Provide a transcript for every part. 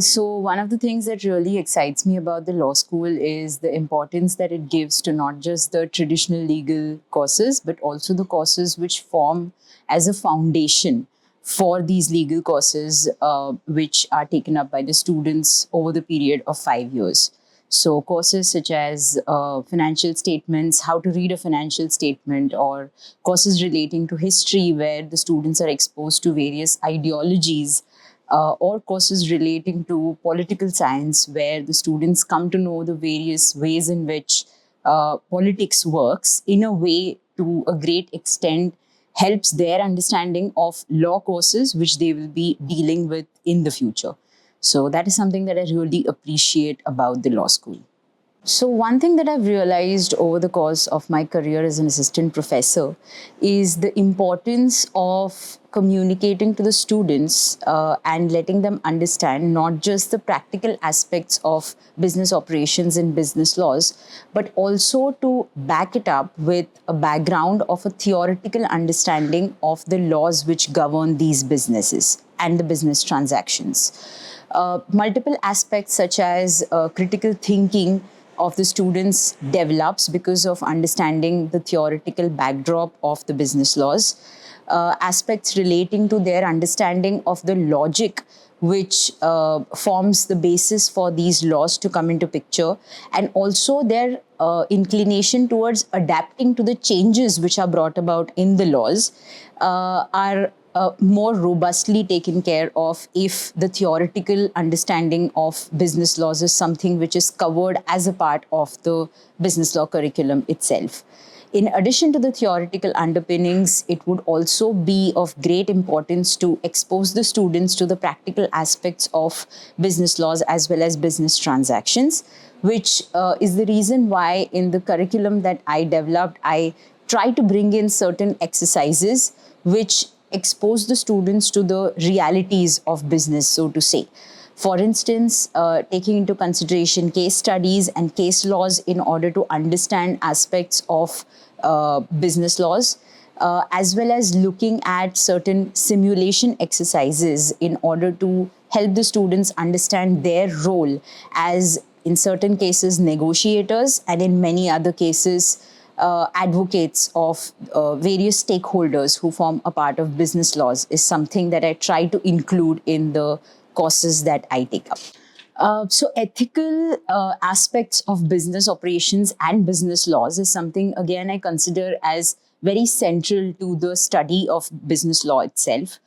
So one of the things that really excites me about the law school is the importance that it gives to not just the traditional legal courses, but also the courses which form as a foundation for these legal courses, which are taken up by the students over the period of 5 years. So courses such as financial statements, how to read a financial statement, or courses relating to history, where the students are exposed to various ideologies, or courses relating to political science, where the students come to know the various ways in which politics works in a way to a great extent helps their understanding of law courses which they will be dealing with in the future. So that is something that I really appreciate about the law school. So, one thing that I've realized over the course of my career as an assistant professor is the importance of communicating to the students and letting them understand not just the practical aspects of business operations and business laws, but also to back it up with a background of a theoretical understanding of the laws which govern these businesses and the business transactions. Multiple aspects such as critical thinking of the students develops because of understanding the theoretical backdrop of the business laws. Aspects relating to their understanding of the logic which forms the basis for these laws to come into picture, and also their inclination towards adapting to the changes which are brought about in the laws are more robustly taken care of if the theoretical understanding of business laws is something which is covered as a part of the business law curriculum itself. In addition to the theoretical underpinnings, it would also be of great importance to expose the students to the practical aspects of business laws as well as business transactions, which is the reason why in the curriculum that I developed, I try to bring in certain exercises which expose the students to the realities of business, so to say. For instance, taking into consideration case studies and case laws in order to understand aspects of business laws, as well as looking at certain simulation exercises in order to help the students understand their role as, in certain cases, negotiators, and in many other cases, advocates of various stakeholders who form a part of business laws, is something that I try to include in the courses that I take up. So ethical aspects of business operations and business laws is something, again, I consider as very central to the study of business law itself.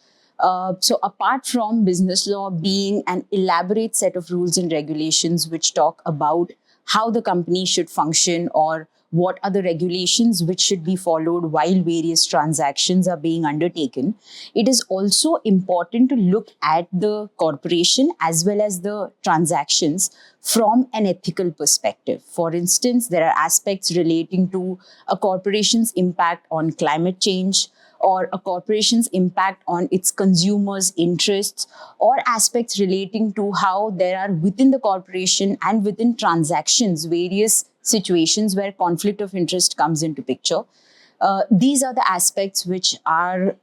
So apart from business law being an elaborate set of rules and regulations which talk about how the company should function, or what are the regulations which should be followed while various transactions are being undertaken, it is also important to look at the corporation as well as the transactions from an ethical perspective. For instance, there are aspects relating to a corporation's impact on climate change, or a corporation's impact on its consumers' interests, or aspects relating to how there are within the corporation and within transactions various situations where conflict of interest comes into picture. These are the aspects which are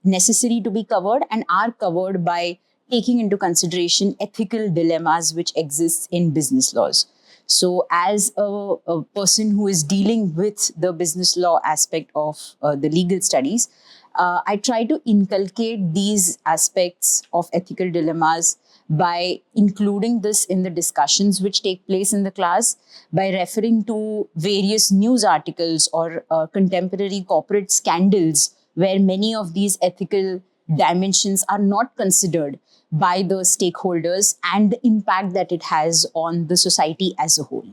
necessary to be covered and are covered by taking into consideration ethical dilemmas which exist in business laws. So, as a person who is dealing with the business law aspect of the legal studies, I try to inculcate these aspects of ethical dilemmas by including this in the discussions which take place in the class, by referring to various news articles or contemporary corporate scandals where many of these ethical dimensions are not considered by the stakeholders and the impact that it has on the society as a whole.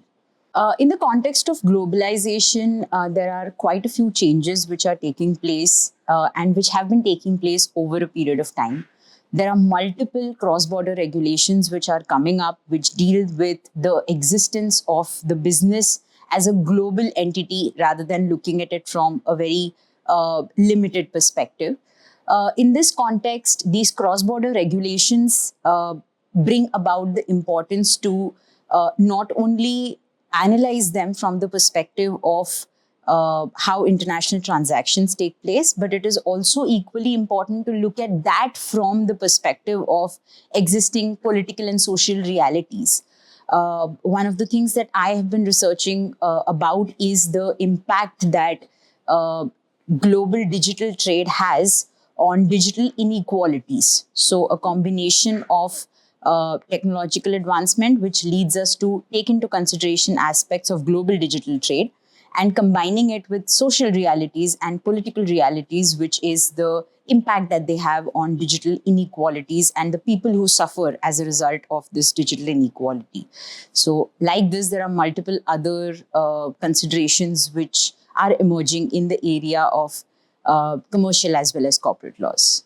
In the context of globalization, there are quite a few changes which are taking place and which have been taking place over a period of time. There are multiple cross-border regulations which are coming up, which deal with the existence of the business as a global entity rather than looking at it from a very limited perspective. In this context, these cross-border regulations bring about the importance to not only analyze them from the perspective of how international transactions take place, but it is also equally important to look at that from the perspective of existing political and social realities. One of the things that I have been researching about is the impact that global digital trade has on digital inequalities. So, a combination of technological advancement, which leads us to take into consideration aspects of global digital trade, and combining it with social realities and political realities, which is the impact that they have on digital inequalities and the people who suffer as a result of this digital inequality. So, like this, there are multiple other considerations which are emerging in the area of commercial as well as corporate laws.